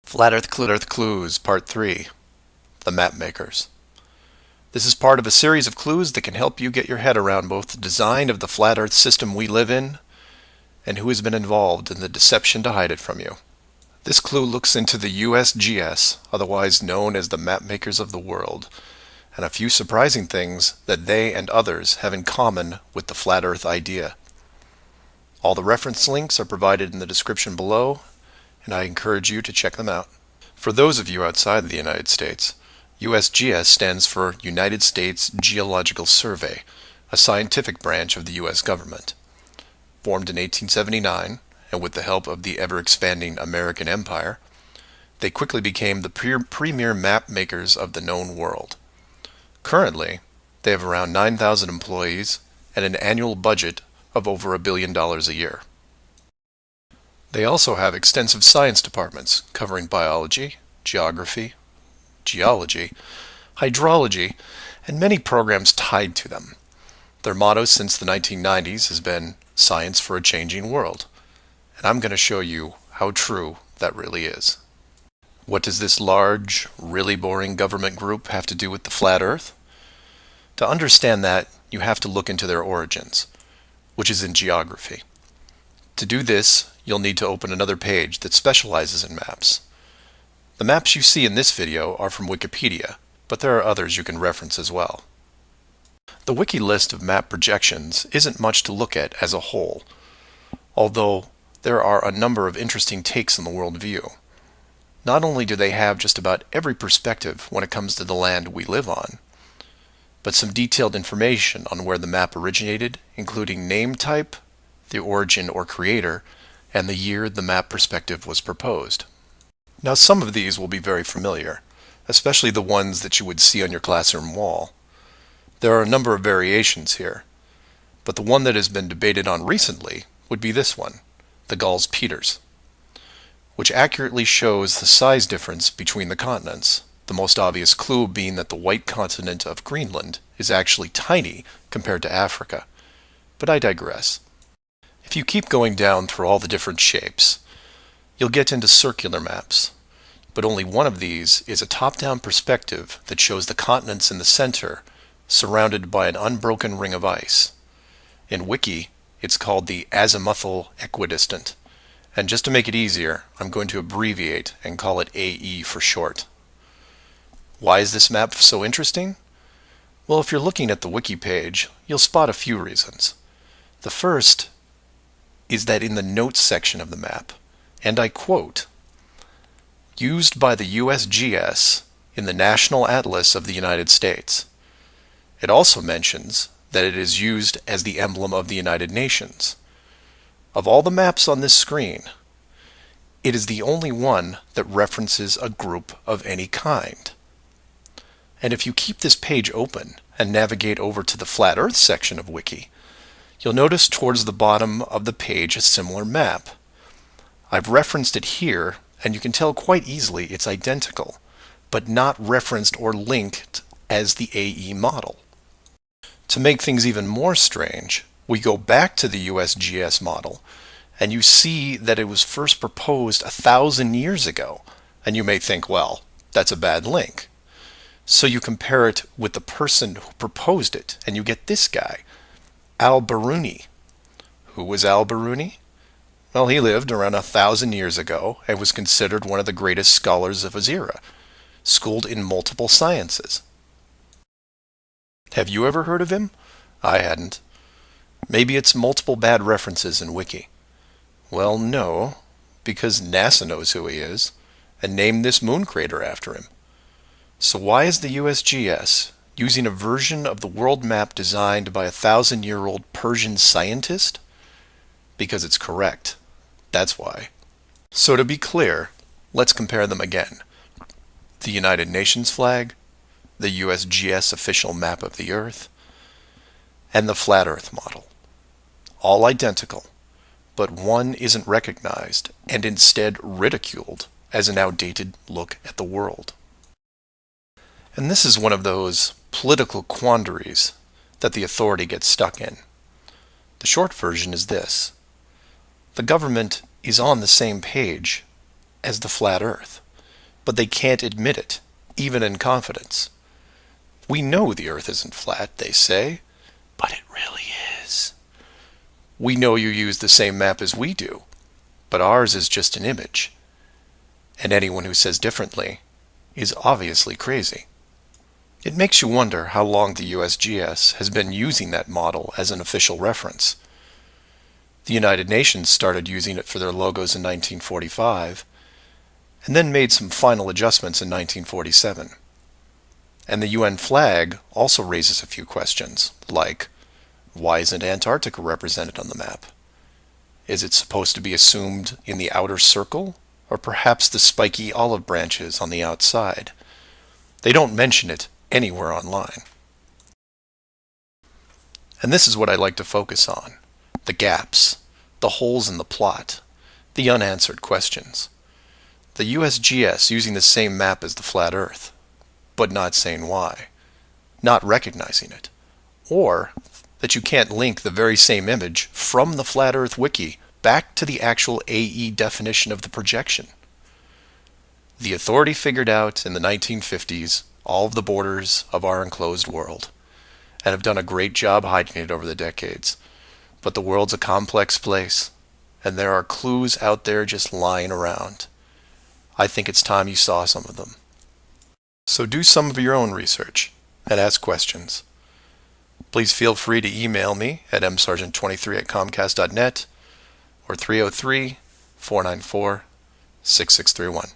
Flat Earth Clues, Part 3, The Map Makers. This is part of a series of clues that can help you get your head around both the design of the flat Earth system we live in and who has been involved in the deception to hide it from you. This clue looks into the USGS, otherwise known as the Map Makers of the World, and a few surprising things that they and others have in common with the flat Earth idea. All the reference links are provided in the description below, and I encourage you to check them out. For those of you outside the United States, USGS stands for United States Geological Survey, a scientific branch of the U.S. government. Formed in 1879, and with the help of the ever-expanding American Empire, they quickly became the premier map makers of the known world. Currently, they have around 9,000 employees and an annual budget of over $1 billion a year. They also have extensive science departments covering biology, geography, geology, hydrology, and many programs tied to them. Their motto since the 1990s has been "Science for a Changing World," and I'm going to show you how true that really is. What does this large, really boring government group have to do with the flat Earth? To understand that, you have to look into their origins, which is in geography. To do this, you'll need to open another page that specializes in maps. The maps you see in this video are from Wikipedia, but there are others you can reference as well. The wiki list of map projections isn't much to look at as a whole, although there are a number of interesting takes on the world view. Not only do they have just about every perspective when it comes to the land we live on, but some detailed information on where the map originated, including name type, the origin or creator, and the year the map perspective was proposed. Now, some of these will be very familiar, especially the ones that you would see on your classroom wall. There are a number of variations here, but the one that has been debated on recently would be this one, the Gauls-Peters, which accurately shows the size difference between the continents, the most obvious clue being that the white continent of Greenland is actually tiny compared to Africa. But I digress. If you keep going down through all the different shapes, you'll get into circular maps, but only one of these is a top-down perspective that shows the continents in the center, surrounded by an unbroken ring of ice. In Wiki, it's called the azimuthal equidistant, and just to make it easier, I'm going to abbreviate and call it AE for short. Why is this map so interesting? Well, if you're looking at the Wiki page, you'll spot a few reasons. The first is that in the notes section of the map, and I quote, "Used by the USGS in the National Atlas of the United States." It also mentions that it is used as the emblem of the United Nations. Of all the maps on this screen, it is the only one that references a group of any kind. And if you keep this page open and navigate over to the Flat Earth section of Wiki, you'll notice towards the bottom of the page a similar map. I've referenced it here, and you can tell quite easily it's identical, but not referenced or linked as the AE model. To make things even more strange, we go back to the USGS model, and you see that it was first proposed 1,000 years ago, and you may think, well, that's a bad link. So you compare it with the person who proposed it, and you get this guy, Al-Biruni. Who was Al-Biruni? Well, he lived around 1,000 years ago and was considered one of the greatest scholars of his era, schooled in multiple sciences. Have you ever heard of him? I hadn't. Maybe it's multiple bad references in Wiki. Well, no, because NASA knows who he is and named this moon crater after him. So why is the USGS using a version of the world map designed by a 1,000-year-old Persian scientist? Because it's correct. That's why. So to be clear, let's compare them again. The United Nations flag, the USGS official map of the Earth, and the Flat Earth model. All identical, but one isn't recognized and instead ridiculed as an outdated look at the world. And this is one of those political quandaries that the authority gets stuck in. The short version is this: the government is on the same page as the flat Earth. but they can't admit it, even in confidence. We know the Earth isn't flat, they say, but it really is. We know you use the same map as we do, but ours is just an image. And anyone who says differently is obviously crazy. It makes you wonder how long the USGS has been using that model as an official reference. The United Nations started using it for their logos in 1945, and then made some final adjustments in 1947. And the UN flag also raises a few questions, like, why isn't Antarctica represented on the map? Is it supposed to be assumed in the outer circle, or perhaps the spiky olive branches on the outside? They don't mention it anywhere online. And this is what I like to focus on: the gaps, the holes in the plot, the unanswered questions. The USGS using the same map as the flat Earth, but not saying why, not recognizing it, or that you can't link the very same image from the Flat Earth Wiki back to the actual AE definition of the projection. The authority figured out in the 1950s all of the borders of our enclosed world, and have done a great job hiding it over the decades. But the world's a complex place, and there are clues out there just lying around. I think it's time you saw some of them. So do some of your own research and ask questions. Please feel free to email me at msargent23@comcast.net or 303-494-6631.